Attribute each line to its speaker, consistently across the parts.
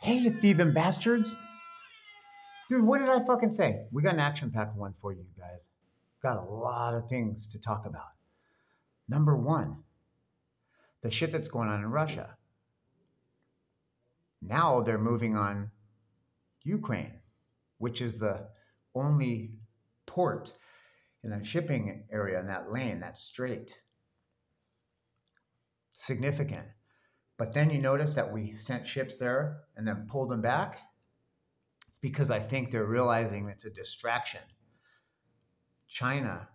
Speaker 1: Hey, you thieving bastards. Dude, what did I fucking say? We got an action-packed one for you guys. Got a lot of things to talk about. Number one, the shit that's going on in Russia. Now they're moving on Ukraine, which is the only port in that shipping area, in that lane, that strait. Significant. But then you notice that we sent ships there and then pulled them back. It's because I think they're realizing it's a distraction. China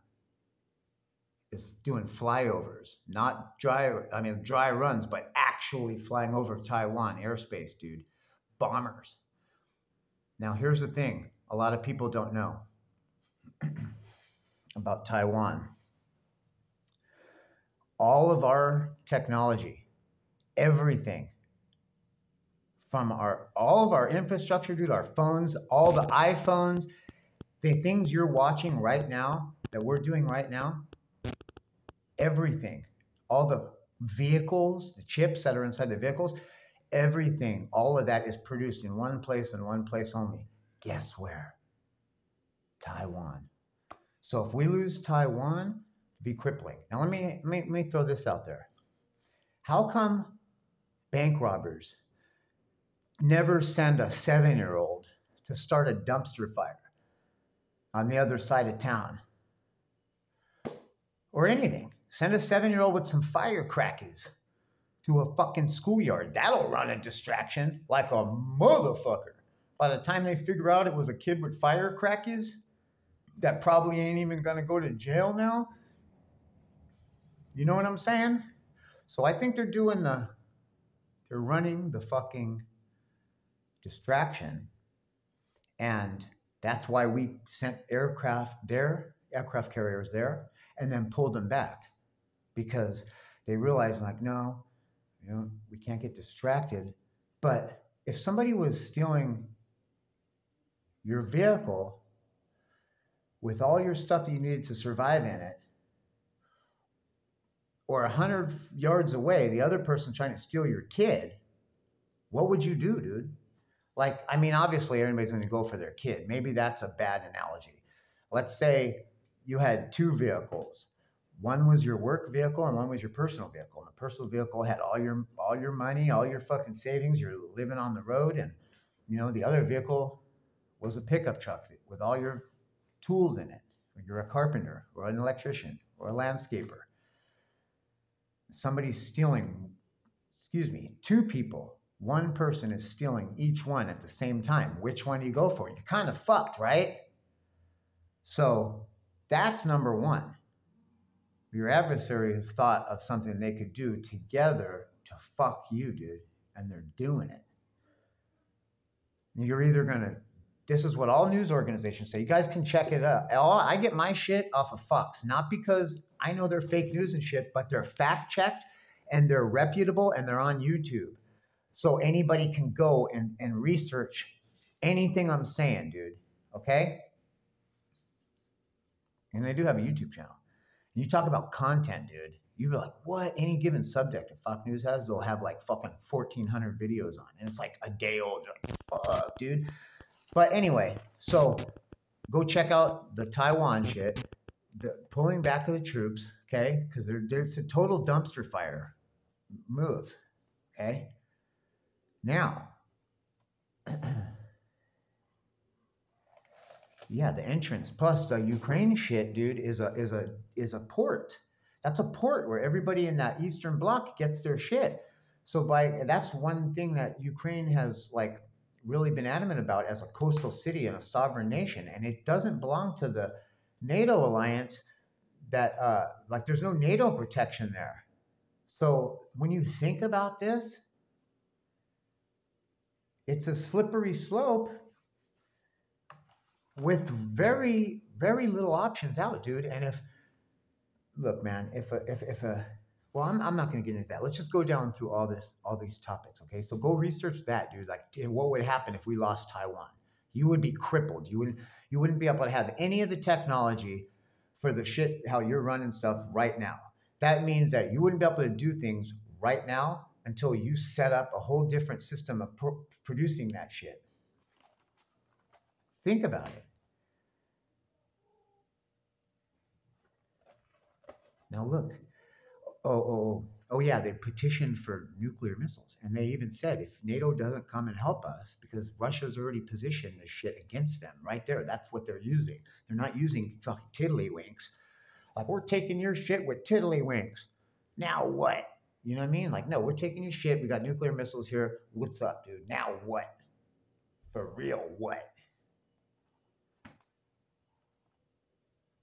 Speaker 1: is doing flyovers, not dry runs, but actually flying over Taiwan airspace, dude. Bombers. Now, here's the thing. A lot of people don't know about Taiwan. All of our technology, everything from all of our infrastructure, dude, our phones, all the iPhones, the things you're watching right now, that we're doing right now, everything, all the vehicles, the chips that are inside the vehicles, everything, all of that is produced in one place and one place only. Guess where? Taiwan. So if we lose Taiwan, it'd be crippling. Now let me throw this out there. How come bank robbers never send a 7-year-old to start a dumpster fire on the other side of town? Or anything. Send a 7-year-old with some firecrackers to a fucking schoolyard. That'll run a distraction like a motherfucker. By the time they figure out it was a kid with firecrackers that probably ain't even gonna go to jail now. You know what I'm saying? So I think they're running the fucking distraction. And that's why we sent aircraft carriers there, and then pulled them back. Because they realized, like, no, we can't get distracted. But if somebody was stealing your vehicle with all your stuff that you needed to survive in it, or 100 yards away, the other person trying to steal your kid, what would you do, dude? Like, I mean, obviously everybody's going to go for their kid. Maybe that's a bad analogy. Let's say you had two vehicles. One was your work vehicle and one was your personal vehicle. And the personal vehicle had all your money, all your fucking savings. You're living on the road. And, the other vehicle was a pickup truck with all your tools in it. Or you're a carpenter or an electrician or a landscaper. Somebody's stealing, two people. One person is stealing each one at the same time. Which one do you go for? You're kind of fucked, right? So that's number one. Your adversary has thought of something they could do together to fuck you, dude. And they're doing it. You're either going to, this is what all news organizations say. You guys can check it up. I get my shit off of Fox, not because I know they're fake news and shit, but they're fact checked and they're reputable and they're on YouTube. So anybody can go and research anything I'm saying, dude. Okay? And they do have a YouTube channel. And you talk about content, dude. You'd be like, what? Any given subject that Fox News has, they'll have like fucking 1,400 videos on. And it's like a day old. You're like, fuck, dude. But anyway, so go check out the Taiwan shit, the pulling back of the troops, okay? Because there's a total dumpster fire move, okay? Now, yeah, the entrance plus the Ukraine shit, dude, is a port. That's a port where everybody in that Eastern Bloc gets their shit. So that's one thing that Ukraine has like really been adamant about as a coastal city and a sovereign nation, and it doesn't belong to the NATO alliance. That like there's no NATO protection there. So when you think about this, it's a slippery slope with very, very little options out, dude. And look, man, well, I'm not going to get into that. Let's just go down through all these topics, okay? So go research that, dude. Like, what would happen if we lost Taiwan? You would be crippled. You wouldn't be able to have any of the technology for the shit how you're running stuff right now. That means that you wouldn't be able to do things right now until you set up a whole different system of producing that shit. Think about it. Now look. Oh yeah, they petitioned for nuclear missiles. And they even said if NATO doesn't come and help us, because Russia's already positioned this shit against them right there. That's what they're using. They're not using fucking tiddlywinks. Like, we're taking your shit with tiddlywinks. Now what? You know what I mean? Like, no, we're taking your shit. We got nuclear missiles here. What's up, dude? Now what? For real, what?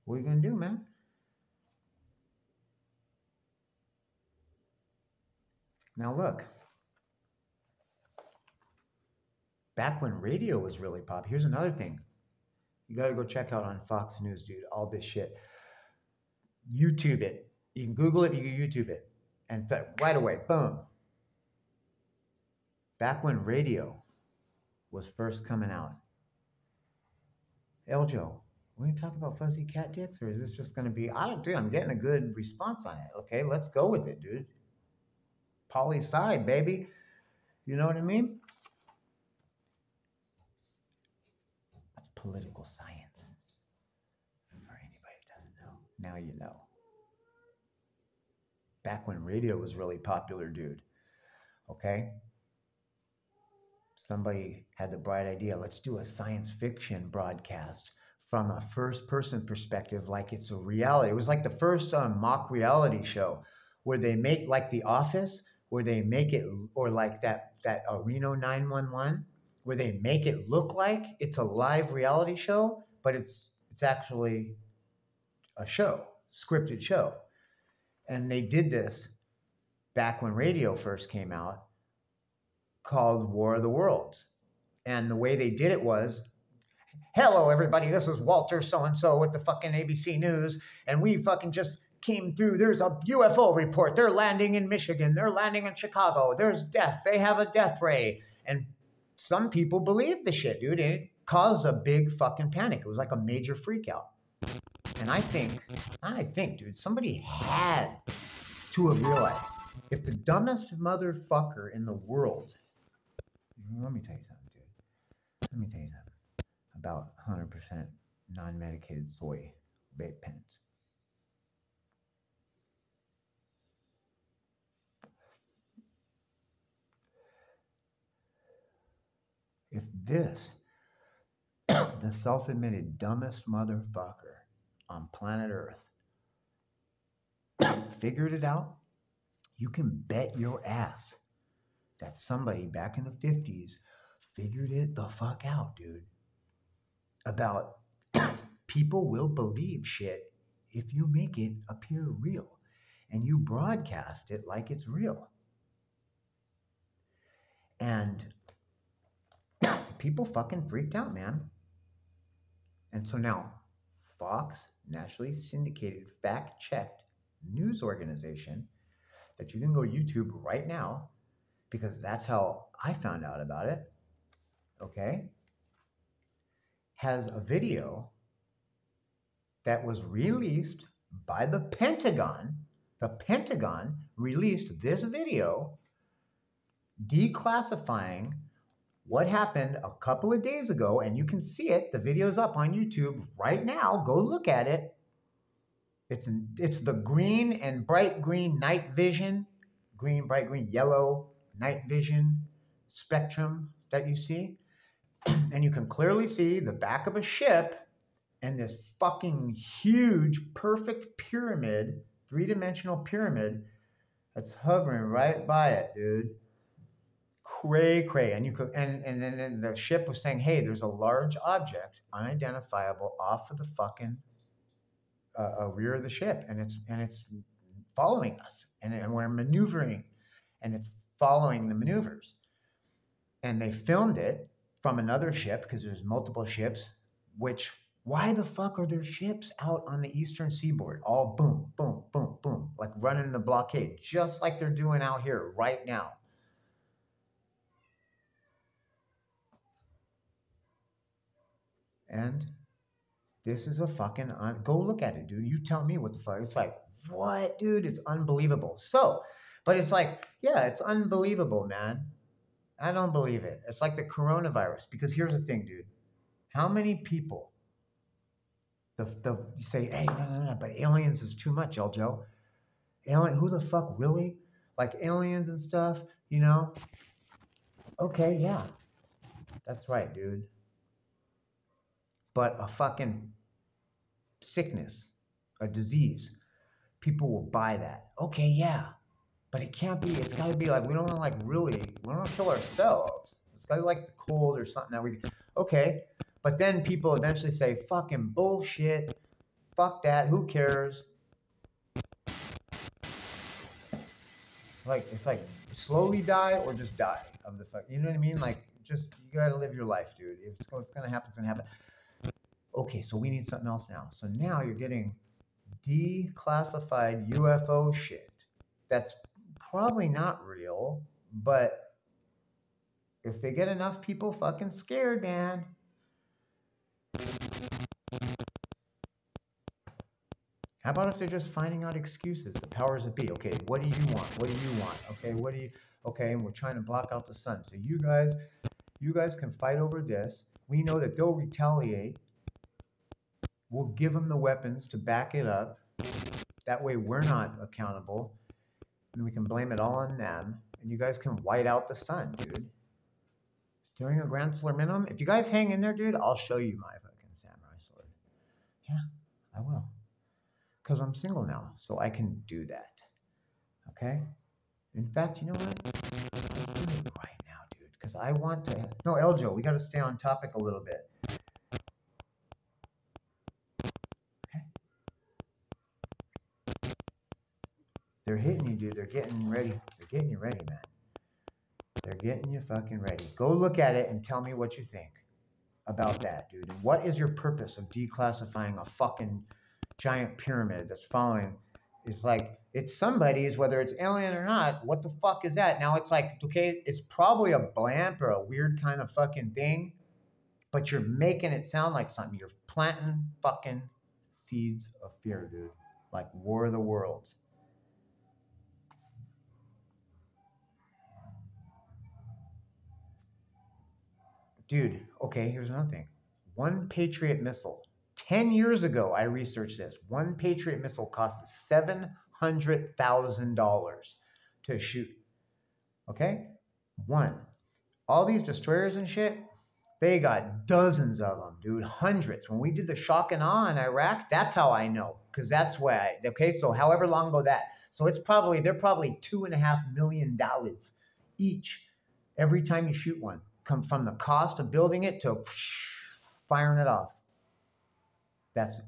Speaker 1: What are you going to do, man? Now look, back when radio was really popular, here's another thing. You got to go check out on Fox News, dude, all this shit. YouTube it. You can Google it, you can YouTube it. And right away, boom. Back when radio was first coming out. Eljo, we're going to talk about fuzzy cat dicks, or is this just going to be, I don't do, I'm getting a good response on it. Okay, let's go with it, dude. Poli sci, baby. You know what I mean? That's political science. For anybody who doesn't know, now you know. Back when radio was really popular, dude. Okay? Somebody had the bright idea, let's do a science fiction broadcast from a first-person perspective like it's a reality. It was like the first mock reality show where they make, like The Office, where they make it, or like that Reno 911, where they make it look like it's a live reality show, but it's actually a show, scripted show. And they did this back when radio first came out, called War of the Worlds. And the way they did it was, hello everybody, this is Walter so-and-so with the fucking ABC News, and we fucking just came through. There's a UFO report. They're landing in Michigan. They're landing in Chicago. There's death. They have a death ray. And some people believed the shit, dude. And it caused a big fucking panic. It was like a major freak out. And I think, dude, somebody had to have realized if the dumbest motherfucker in the world, let me tell you something, dude. Let me tell you something about 100% non-medicated soy vape pens. If this, the self-admitted dumbest motherfucker on planet Earth, figured it out, you can bet your ass that somebody back in the 50s figured it the fuck out, dude. About people will believe shit if you make it appear real and you broadcast it like it's real. And people fucking freaked out, man. And so now, Fox, nationally syndicated, fact-checked news organization that you can go YouTube right now, because that's how I found out about it, okay, has a video that was released by the Pentagon. The Pentagon released this video declassifying what happened a couple of days ago, and you can see it. The video's up on YouTube right now. Go look at it. It's the green and bright green night vision, green, bright green, yellow night vision spectrum that you see. And you can clearly see the back of a ship and this fucking huge, perfect pyramid, three-dimensional pyramid that's hovering right by it, dude. Cray. And you could, and then the ship was saying, hey, there's a large object, unidentifiable, off of the fucking rear of the ship, and it's following us, and we're maneuvering, and it's following the maneuvers. And they filmed it from another ship, because there's multiple ships, which, why the fuck are there ships out on the eastern seaboard, all boom, boom, boom, boom, like running the blockade, just like they're doing out here right now? And this is a fucking, go look at it, dude. You tell me what the fuck. It's like, what, dude? It's unbelievable. So, But it's like, yeah, it's unbelievable, man. I don't believe it. It's like the coronavirus. Because here's the thing, dude. How many people you say, hey, no, but aliens is too much, Eljo. Alien, who the fuck, really? Like aliens and stuff, you know? Okay, yeah, that's right, dude. But a fucking sickness, a disease, people will buy that. Okay, yeah. But it can't be, it's gotta be like, we don't wanna like really, we don't wanna kill ourselves. It's gotta be like the cold or something that we, okay. But then people eventually say, fucking bullshit, fuck that, who cares? Like, it's like slowly die or just die of the fuck, you know what I mean? Like, just, you gotta live your life, dude. If it's gonna happen, it's gonna happen. Okay, so we need something else now. So now you're getting declassified UFO shit that's probably not real, but if they get enough people fucking scared, man. How about if they're just finding out excuses, the powers that be? Okay, what do you want? What do you want? Okay, okay, and we're trying to block out the sun. So you guys can fight over this. We know that they'll retaliate. We'll give them the weapons to back it up. That way we're not accountable. And we can blame it all on them. And you guys can white out the sun, dude. During a grand solar minimum. If you guys hang in there, dude, I'll show you my fucking samurai sword. Yeah, I will. Because I'm single now, so I can do that. Okay? In fact, you know what? Let's do it right now, dude. Because I want to... No, Eljo, we got to stay on topic a little bit. Okay? They're hitting you, dude. They're getting ready. They're getting you ready, man. They're getting you fucking ready. Go look at it and tell me what you think about that, dude. And what is your purpose of declassifying a fucking giant pyramid that's following? It's like, it's somebody's, whether it's alien or not. What the fuck is that? Now it's like, okay, it's probably a blimp or a weird kind of fucking thing, but you're making it sound like something. You're planting fucking seeds of fear, dude. Like War of the Worlds. Dude, okay, here's another thing. One Patriot missile. 10 years ago, I researched this. One Patriot missile cost $700,000 to shoot. Okay? One. All these destroyers and shit, they got dozens of them, dude. Hundreds. When we did the shock and awe in Iraq, that's how I know. Because that's why, okay, so however long ago that. So they're probably $2.5 million each every time you shoot one. Come from the cost of building it to firing it off. That's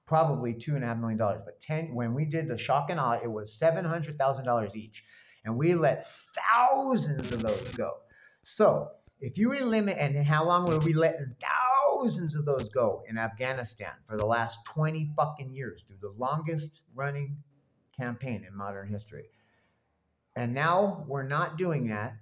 Speaker 1: probably $2.5 million. But when we did the shock and awe, it was $700,000 each. And we let thousands of those go. So if you eliminate, and how long were we letting thousands of those go in Afghanistan for the last 20 fucking years, dude? The longest running campaign in modern history. And now we're not doing that.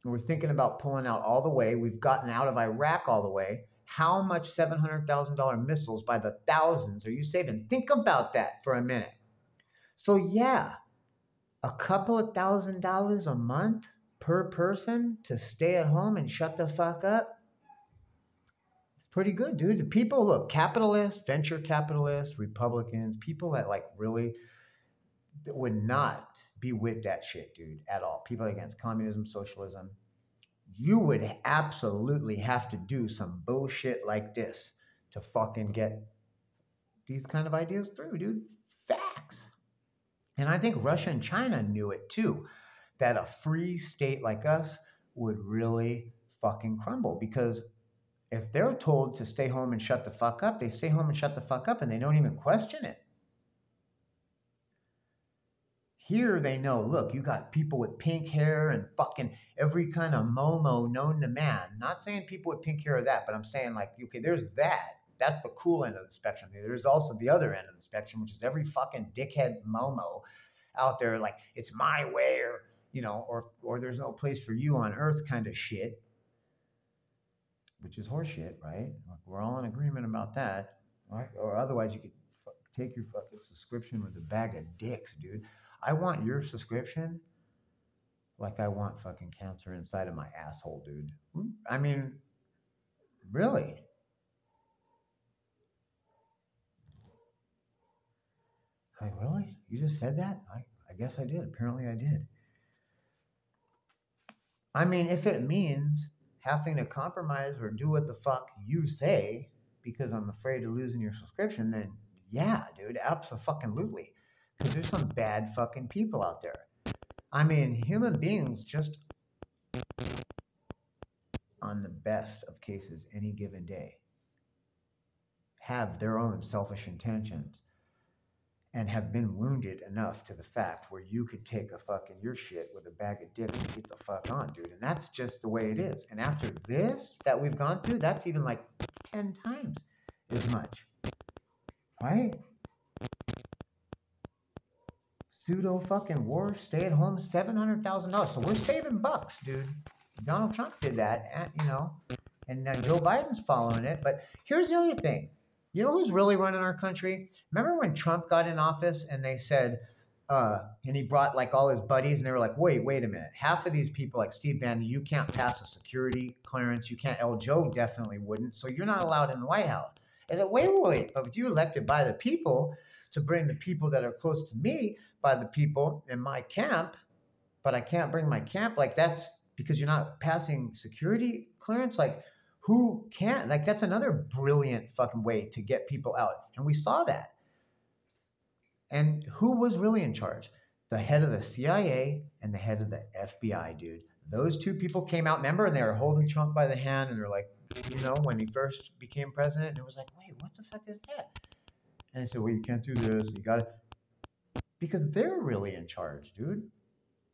Speaker 1: We're thinking about pulling out all the way. We've gotten out of Iraq all the way. How much $700,000 missiles by the thousands are you saving? Think about that for a minute. So yeah, a couple of $1,000s a month per person to stay at home and shut the fuck up. It's pretty good, dude. The people, look, capitalists, venture capitalists, Republicans, people that like really would not be with that shit, dude, at all. People against communism, socialism. You would absolutely have to do some bullshit like this to fucking get these kind of ideas through, dude. Facts. And I think Russia and China knew it too, that a free state like us would really fucking crumble. Because if they're told to stay home and shut the fuck up, they stay home and shut the fuck up and they don't even question it. Here they know, look, you got people with pink hair and fucking every kind of momo known to man. Not saying people with pink hair are that, but I'm saying like, okay, there's that. That's the cool end of the spectrum. There's also the other end of the spectrum, which is every fucking dickhead momo out there like, it's my way or, you know, or there's no place for you on earth kind of shit, which is horseshit, right? We're all in agreement about that, right? Or otherwise you could take your fucking subscription with a bag of dicks, dude. I want your subscription Like I want fucking cancer inside of my asshole, dude. I mean, really? Like, really? You just said that? I guess I did. Apparently I did. I mean, if it means having to compromise or do what the fuck you say because I'm afraid of losing your subscription, then yeah, dude, absolutely. Because there's some bad fucking people out there. I mean, human beings just on the best of cases any given day have their own selfish intentions and have been wounded enough to the fact where you could take a fucking your shit with a bag of dicks and get the fuck on, dude. And that's just the way it is. And after this that we've gone through, that's even like 10 times as much. Right? Pseudo fucking war, stay at home, $700,000. So we're saving bucks, dude. Donald Trump did that, and Joe Biden's following it. But here's the other thing. You know who's really running our country? Remember when Trump got in office and they said, and he brought like all his buddies and they were like, wait a minute. Half of these people like Steve Bannon, you can't pass a security clearance. You can't, Joe definitely wouldn't. So you're not allowed in the White House. I said, wait. But you elected by the people to bring the people that are close to me by the people in my camp, but I can't bring my camp. Like that's because you're not passing security clearance. Like, who can't? Like, that's another brilliant fucking way to get people out. And we saw that. And who was really in charge? The head of the CIA and the head of the FBI, dude. Those two people came out, remember, and they were holding Trump by the hand, and they're like, when he first became president, and it was like, wait, what the fuck is that? And they said, well, you can't do this. You got to, because they're really in charge, dude.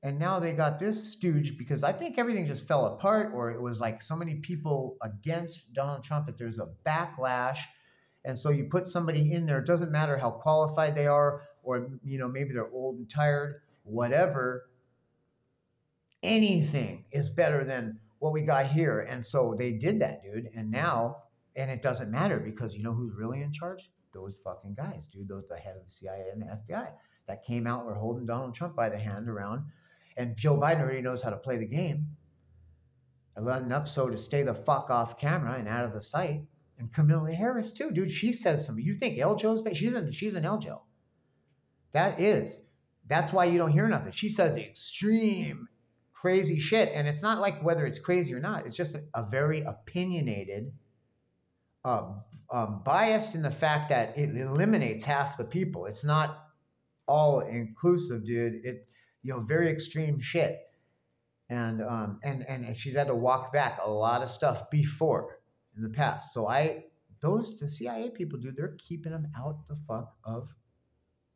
Speaker 1: And now they got this stooge because I think everything just fell apart, or it was like so many people against Donald Trump that there's a backlash. And so you put somebody in there, it doesn't matter how qualified they are, or, maybe they're old and tired, whatever. Anything is better than what we got here. And so they did that, dude. And it doesn't matter because you know who's really in charge? Those fucking guys, dude. Those, the head of the CIA and the FBI that came out, were holding Donald Trump by the hand around. And Joe Biden already knows how to play the game. Enough so to stay the fuck off camera and out of the sight. And Kamala Harris too, dude. She says something. You think LJO's bad? She's an LJO. That's why you don't hear nothing. She says extreme, crazy shit. And it's not like whether it's crazy or not. It's just a very opinionated, biased in the fact that it eliminates half the people. It's not all inclusive, dude. Very extreme shit. And she's had to walk back a lot of stuff before in the the CIA people, dude, they're keeping them out the fuck of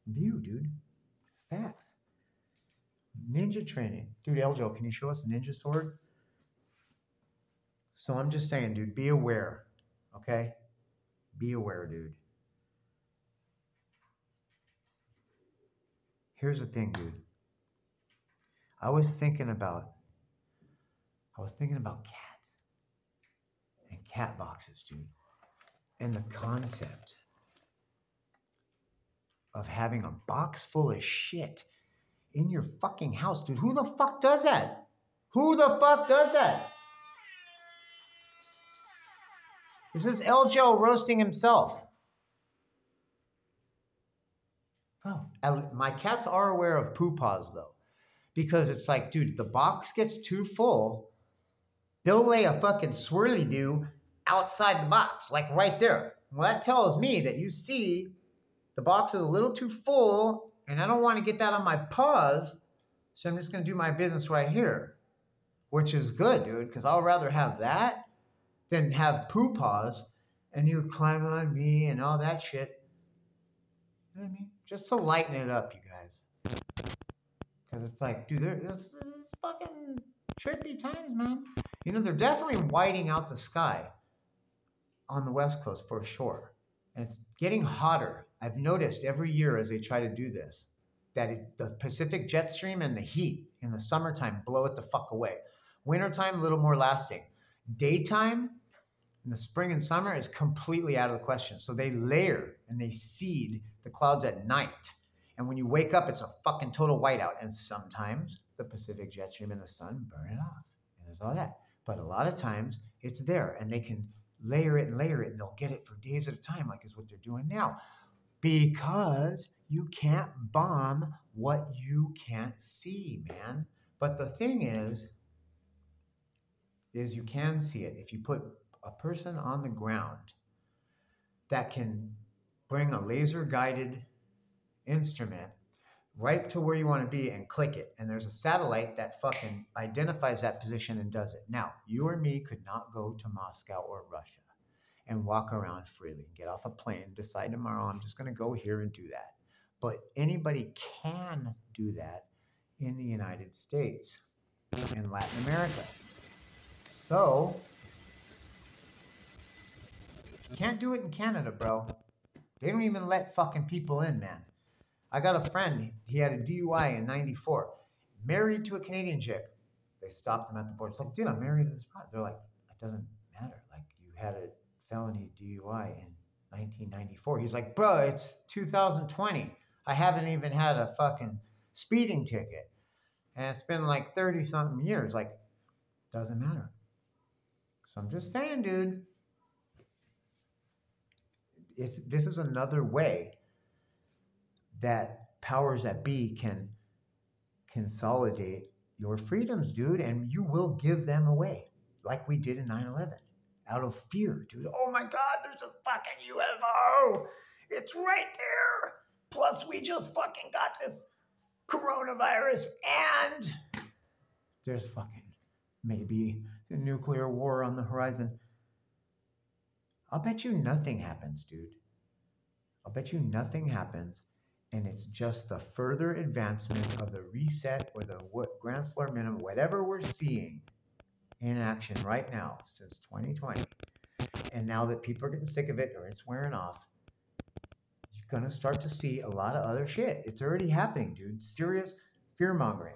Speaker 1: view, dude. Facts. Ninja training. Dude, Eljo, can you show us a ninja sword? So I'm just saying, dude, be aware. Okay? Be aware, dude. Here's the thing, dude. I was thinking about cats and cat boxes, dude. And the concept of having a box full of shit in your fucking house, dude. Who the fuck does that? Who the fuck does that? This is LJO roasting himself. Oh, my cats are aware of poo paws, though. Because it's like, dude, the box gets too full, they'll lay a fucking swirly-doo outside the box, like right there. Well, that tells me that you see the box is a little too full, and I don't want to get that on my paws, so I'm just going to do my business right here, which is good, dude, because I'll rather have that than have poo paws, and you climb on me and all that shit. You know what I mean? Just to lighten it up, you guys. Because it's like, dude, it's fucking trippy times, man. They're definitely whiting out the sky on the West Coast for sure. And it's getting hotter. I've noticed every year as they try to do this, that the Pacific jet stream and the heat in the summertime blow it the fuck away. Wintertime, a little more lasting. Daytime, in the spring and summer, is completely out of the question. So they layer and they seed the clouds at night. And when you wake up, it's a fucking total whiteout. And sometimes the Pacific jet stream and the sun, burn it off. And there's all that. But a lot of times it's there and they can layer it, and they'll get it for days at a time, like is what they're doing now. Because you can't bomb what you can't see, man. But the thing is you can see it. If you put a person on the ground that can bring a laser guided instrument right to where you want to be and click it, and there's a satellite that fucking identifies that position and does it. Now, you or me could not go to Moscow or Russia and walk around freely, get off a plane, decide tomorrow I'm just going to go here and do that. But anybody can do that in the United States and Latin America. So, you can't do it in Canada, bro. They don't even let fucking people in, man. I got a friend, he had a DUI in 94, married to a Canadian chick. They stopped him at the border. It's like, dude, I'm married to this bride. They're like, it doesn't matter. Like, you had a felony DUI in 1994. He's like, bro, it's 2020. I haven't even had a fucking speeding ticket. And it's been like 30-something years. Like, doesn't matter. So I'm just saying, dude, this is another way that powers that be can consolidate your freedoms, dude, and you will give them away, like we did in 9/11, out of fear, dude. Oh my God, there's a fucking UFO. It's right there. Plus, we just fucking got this coronavirus, and there's fucking maybe a nuclear war on the horizon. I'll bet you nothing happens, dude. I'll bet you nothing happens. And it's just the further advancement of the reset or the grand floor minimum, whatever we're seeing in action right now since 2020. And now that people are getting sick of it or it's wearing off, you're going to start to see a lot of other shit. It's already happening, dude. Serious fear mongering.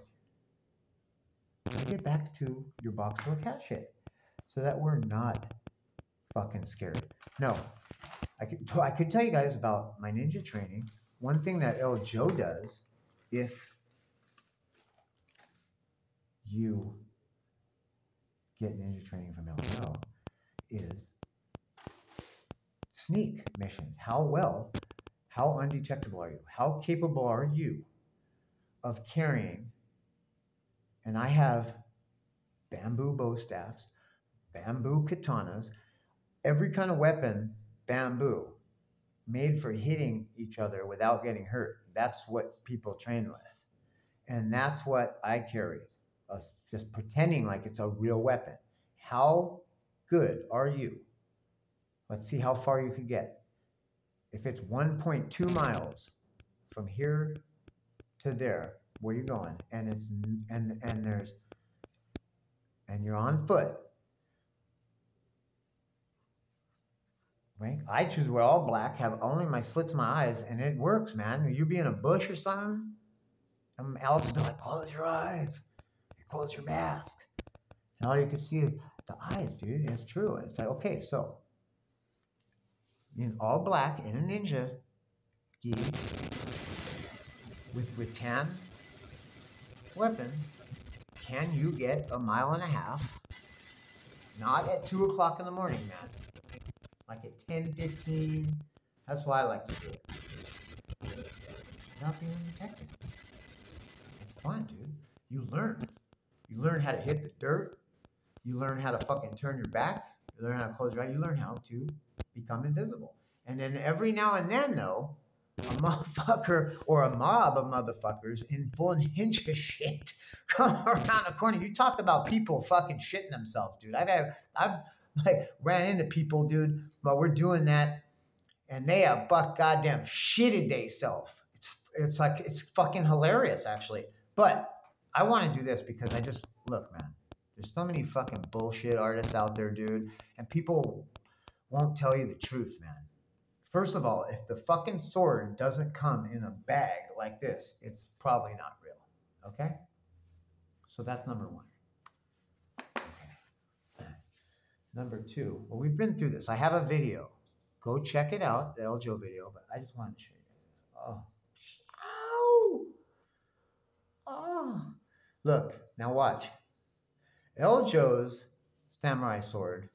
Speaker 1: Get back to your box full of cat shit so that we're not fucking scared. No, I could tell you guys about my ninja training. One thing that El Joe does, if you get ninja training from El Joe, is sneak missions. How undetectable are you? How capable are you of carrying? And I have bamboo bow staffs, bamboo katanas, every kind of weapon, bamboo, made for hitting each other without getting hurt. That's what people train with. And that's what I carry, just pretending like it's a real weapon. How good are you? Let's see how far you could get. If it's 1.2 miles from here to there, where you're going, and it's and you're on foot, right? I choose to wear all black, have only my slits in my eyes, and it works, man. You be in a bush or something, Alex will be like, close your eyes, close your mask. And all you can see is the eyes, dude. It's true. And it's like, okay, so in all black, in a ninja gi, with tan weapons, can you get a mile and a half? Not at 2 o'clock in the morning, man. Like at 10:15. That's why I like to do it. Without being detected. It's fun, dude. You learn. You learn how to hit the dirt. You learn how to fucking turn your back. You learn how to close your eyes. You learn how to become invisible. And then every now and then, though, a motherfucker or a mob of motherfuckers in full ninja shit come around the corner. You talk about people fucking shitting themselves, dude. I've like ran into people, dude, but we're doing that, and they have buck goddamn shitted they self. It's like, it's fucking hilarious, actually. But I want to do this because I just, look, man, there's so many fucking bullshit artists out there, dude, and people won't tell you the truth, man. First of all, if the fucking sword doesn't come in a bag like this, it's probably not real, okay? So that's number one. Okay. Number two, well, we've been through this. I have a video. Go check it out, the El Joe video, but I just wanted to show you guys this. Oh. Ow! Oh. Look, now watch. Eljo's samurai sword,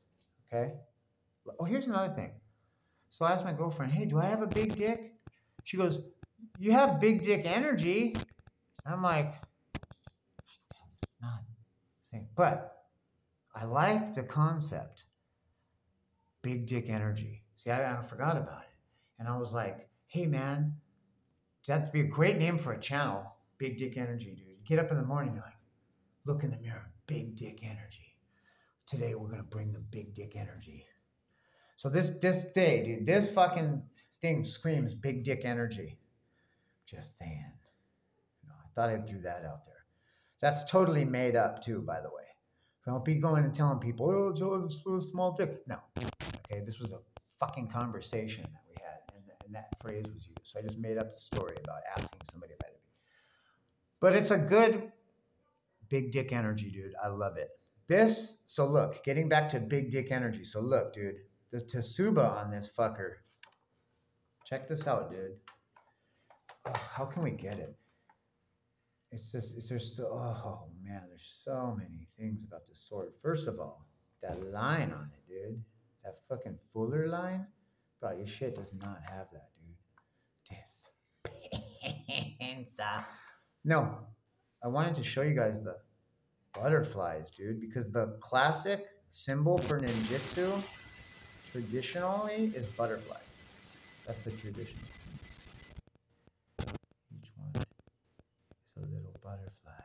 Speaker 1: okay? Oh, here's another thing. So I asked my girlfriend, hey, do I have a big dick? She goes, you have big dick energy. I'm like, that's not the thing. But I like the concept, big dick energy. See, I forgot about it. And I was like, hey, man, that'd be a great name for a channel, Big Dick Energy, dude. Get up in the morning, you're like, look in the mirror, big dick energy. Today we're going to bring the big dick energy. So this day, dude, this fucking thing screams big dick energy. Just saying. I thought I'd threw that out there. That's totally made up too, by the way. Don't be going and telling people, oh, Joe's a small dick. No. Okay, this was a fucking conversation that we had, and that phrase was used. So I just made up the story about asking somebody about it. But it's a good big dick energy, dude. I love it. So look, getting back to big dick energy. So look, dude, the Tsuba on this fucker. Check this out, dude. Oh, how can we get it? There's oh man, there's so many things about this sword. First of all, that line on it, dude. That fucking Fuller line. Bro, your shit does not have that, dude. No, I wanted to show you guys the butterflies, dude, because the classic symbol for ninjutsu traditionally is butterflies. That's the tradition. Each one is a little butterfly.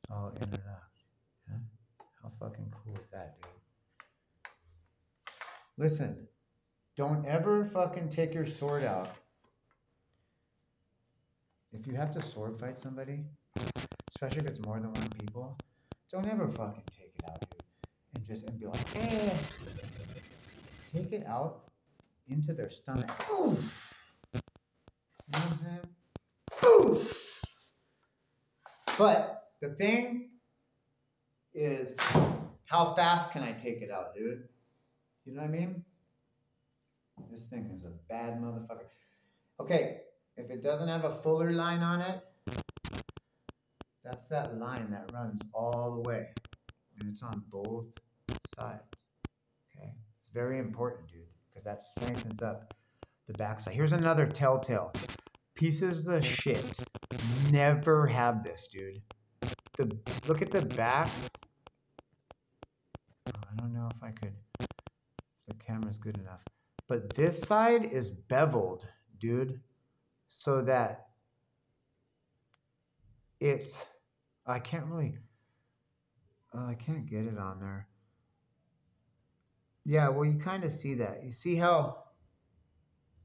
Speaker 1: All interlocked. Huh? How fucking cool is that, dude? Listen, don't ever fucking take your sword out. If you have to sword fight somebody, especially if it's more than one people, don't ever fucking take it out, dude. And be like, hey. Take it out into their stomach. Oof. You know what I'm saying? Oof. But the thing is, how fast can I take it out, dude? You know what I mean? This thing is a bad motherfucker. Okay, if it doesn't have a Fuller line on it, that's that line that runs all the way. And it's on both sides. Okay? It's very important, dude, because that strengthens up the backside. Here's another telltale. Pieces of shit never have this, dude. Look at the back. Oh, I don't know if I could, if the camera's good enough. But this side is beveled, dude, so that it's, I can't get it on there. Yeah, well, you kind of see that. You see how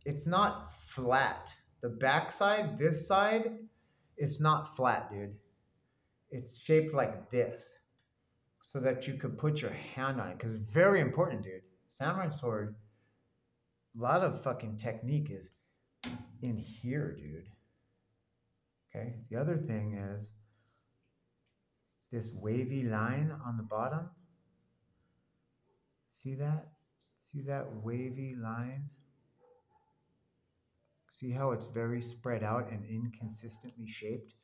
Speaker 1: it's not flat. The back side, this side, it's not flat, dude. It's shaped like this so that you could put your hand on it, because it's very important, dude. Samurai sword, a lot of fucking technique is in here, dude. Okay, the other thing is this wavy line on the bottom. See that? See that wavy line? See how it's very spread out and inconsistently shaped?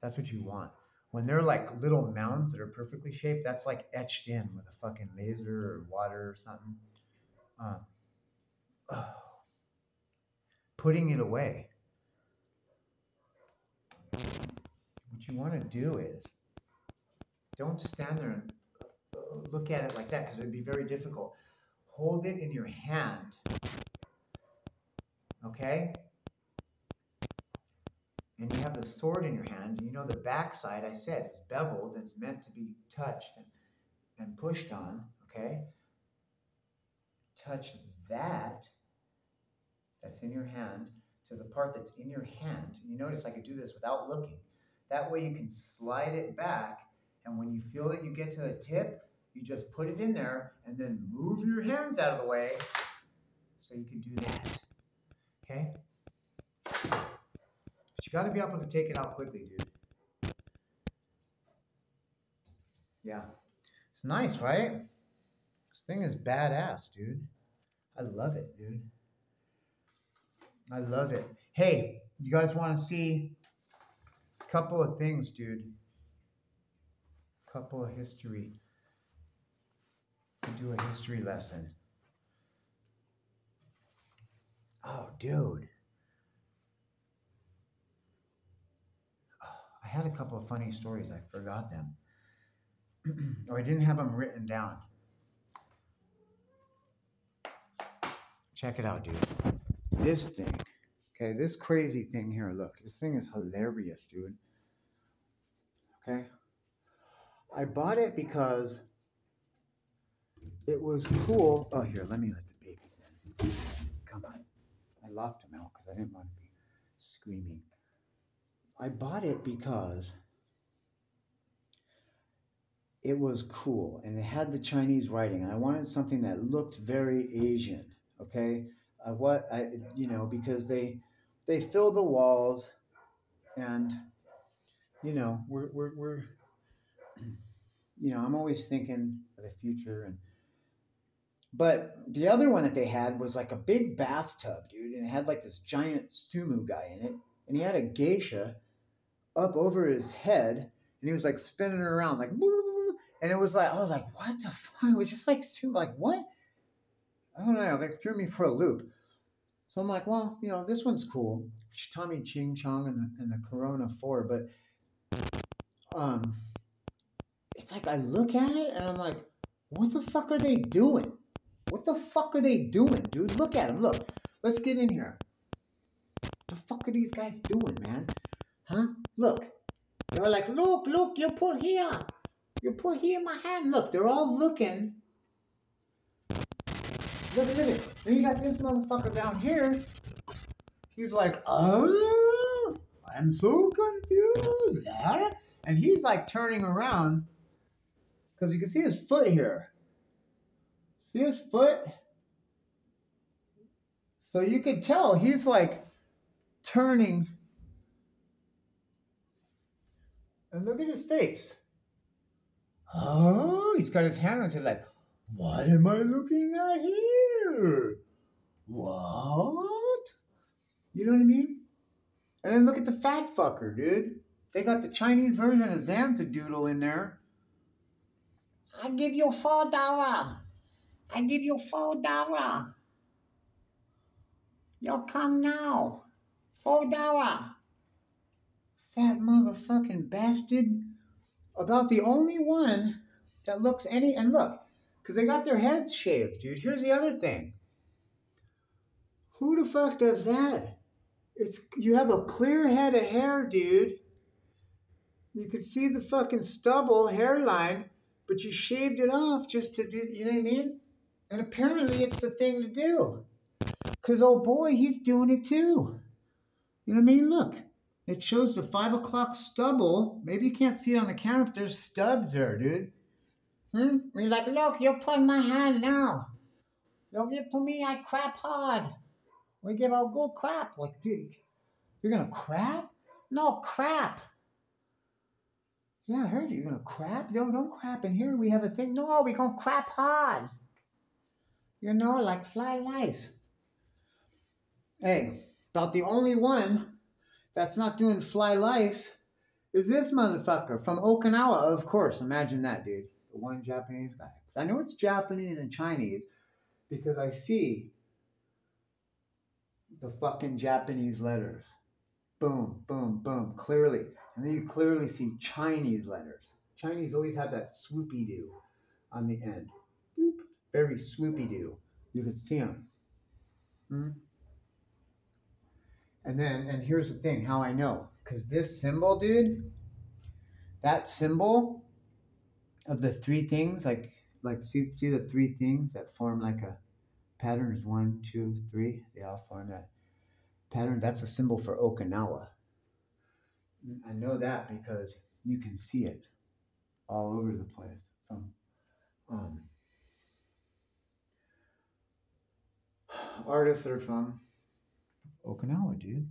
Speaker 1: That's what you want. When they're like little mounds that are perfectly shaped, that's like etched in with a fucking laser or water or something. Putting it away. What you want to do is, don't stand there and look at it like that, because it'd be very difficult. Hold it in your hand. Okay? And you have the sword in your hand. You know the back side, I said, is beveled. It's meant to be touched and pushed on. Okay? Touch that's in your hand to the part that's in your hand. You notice I could do this without looking. That way you can slide it back, and when you feel that you get to the tip, you just put it in there and then move your hands out of the way so you can do that. Okay? But you got to be able to take it out quickly, dude. Yeah. It's nice, right? This thing is badass, dude. I love it, dude. I love it. Hey, you guys want to see couple of things, dude. Couple of history. Do a history lesson. Oh, dude. I had a couple of funny stories. I forgot them. Or I didn't have them written down. Check it out, dude. This thing. Okay, this crazy thing here. Look, this thing is hilarious, dude. Okay. I bought it because it was cool. Oh, here, let me let the babies in. Come on. I locked them out because I didn't want to be screaming. I bought it because it was cool and it had the Chinese writing, and I wanted something that looked very Asian. Okay, because they fill the walls, and we're I'm always thinking of the future. But the other one that they had was like a big bathtub, dude, and it had like this giant sumo guy in it, and he had a geisha up over his head, and he was like spinning around like, and it was like, I was like, what the fuck? It was just like what? I don't know, like threw me for a loop. So I'm like, well, this one's cool. Tommy Ching Chong and the Corona 4, but it's like I look at it and I'm like, what the fuck are they doing? What the fuck are they doing, dude? Look at them. Look, let's get in here. What the fuck are these guys doing, man? Huh? Look. They're like, look, you put here. You put here in my hand. Look, they're all looking. Look at it. Then you got this motherfucker down here. He's like, oh, I'm so confused. And he's like turning around because you can see his foot here. See his foot? So you could tell he's like turning. And look at his face. Oh, he's got his hand on his head like, what am I looking at here? What? You know what I mean? And then look at the fat fucker, dude. They got the Chinese version of Zanzidoodle in there. I give you $4. I give you $4. You'll come now. $4. Fat motherfucking bastard. About the only one that looks and look, because they got their heads shaved, dude. Here's the other thing. Who the fuck does that? You have a clear head of hair, dude. You could see the fucking stubble hairline, but you shaved it off just to do, you know what I mean? And apparently it's the thing to do. Because, oh boy, he's doing it too. You know what I mean? Look, it shows the 5 o'clock stubble. Maybe you can't see it on the camera, but there's stubs there, dude. He's like, look, you put in my hand now. You'll give to me, I crap hard. We give a good crap. Like, dude, you're going to crap? No, crap. Yeah, I heard you. You're going to crap? No, don't crap in here. We have a thing. No, we're going to crap hard. Like fly lice. Hey, about the only one that's not doing fly lice is this motherfucker from Okinawa, of course. Imagine that, dude. The one Japanese guy. I know it's Japanese and Chinese because I see the fucking Japanese letters. Boom, boom, boom, clearly. And then you clearly see Chinese letters. Chinese always have that swoopy-doo on the end. Boop. Very swoopy-doo. You could see them. And here's the thing, how I know. Because this symbol, dude, that symbol of the three things, like see the three things that form like a pattern is 1, 2, 3. They all form that pattern. That's a symbol for Okinawa. I know that because you can see it all over the place from artists that are from Okinawa, dude.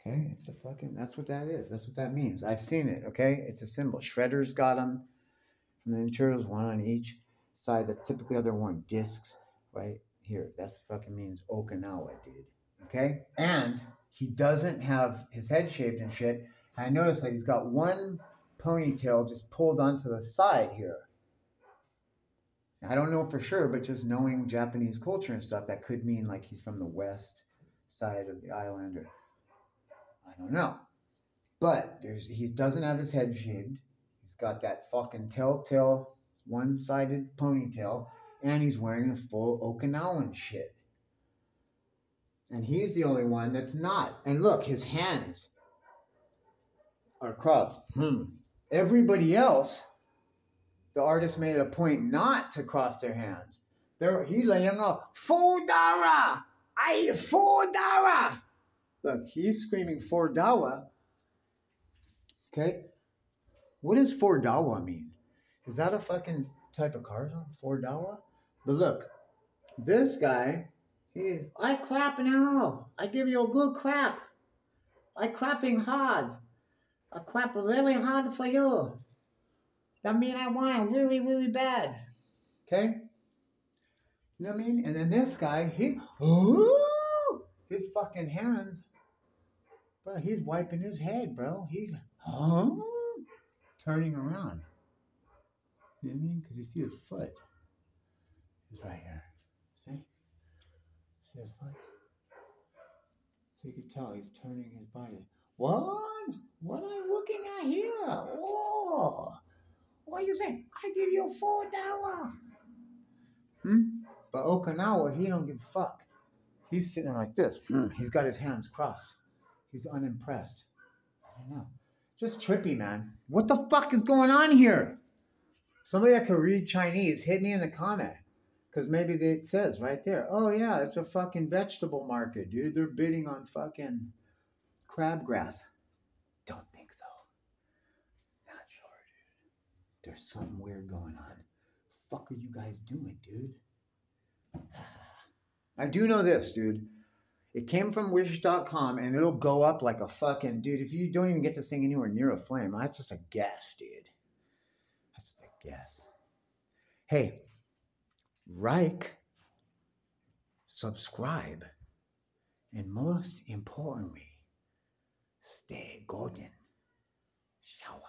Speaker 1: Okay, that's what that is. That's what that means. I've seen it, okay? It's a symbol. Shredders got them from the materials, one on each side. That typically other one discs right here. That's fucking means Okinawa, dude. Okay? And he doesn't have his head shaved and shit. I noticed that he's got one ponytail just pulled onto the side here. I don't know for sure, but just knowing Japanese culture and stuff, that could mean like he's from the west side of the island, or I don't know. But he doesn't have his head shaved. He's got that fucking telltale one-sided ponytail, and he's wearing a full Okinawan shit. And he's the only one that's not. And look, his hands are crossed. Everybody else, the artist made it a point not to cross their hands. He's like, Fodara! Fodara! Look, he's screaming Fordawa. Okay? What does Fordawa mean? Is that a fucking type of car? Fordawa? But look, this guy, I crap now. I give you a good crap. I crapping hard. I crap really hard for you. That mean I want it really, really bad. Okay? You know what I mean? And then this guy, his fucking hands, bro, he's wiping his head, bro. He's turning around. You know what I mean? Because you see his foot. He's right here. See? See his foot? So you can tell he's turning his body. What? What are you looking at here? Oh. What are you saying? I give you $4. But Okinawa, he don't give a fuck. He's sitting there like this. He's got his hands crossed. He's unimpressed. I don't know. Just trippy, man. What the fuck is going on here? Somebody that can read Chinese, hit me in the comment. Because maybe it says right there, oh yeah, it's a fucking vegetable market, dude. They're bidding on fucking crabgrass. Don't think so. Not sure, dude. There's something weird going on. Fuck are you guys doing, dude? I do know this, dude. It came from wish.com and it'll go up like a fucking... Dude, if you don't even get this thing anywhere near a flame, that's just a guess, dude. That's just a guess. Hey, like, subscribe, and most importantly, stay golden. Shower.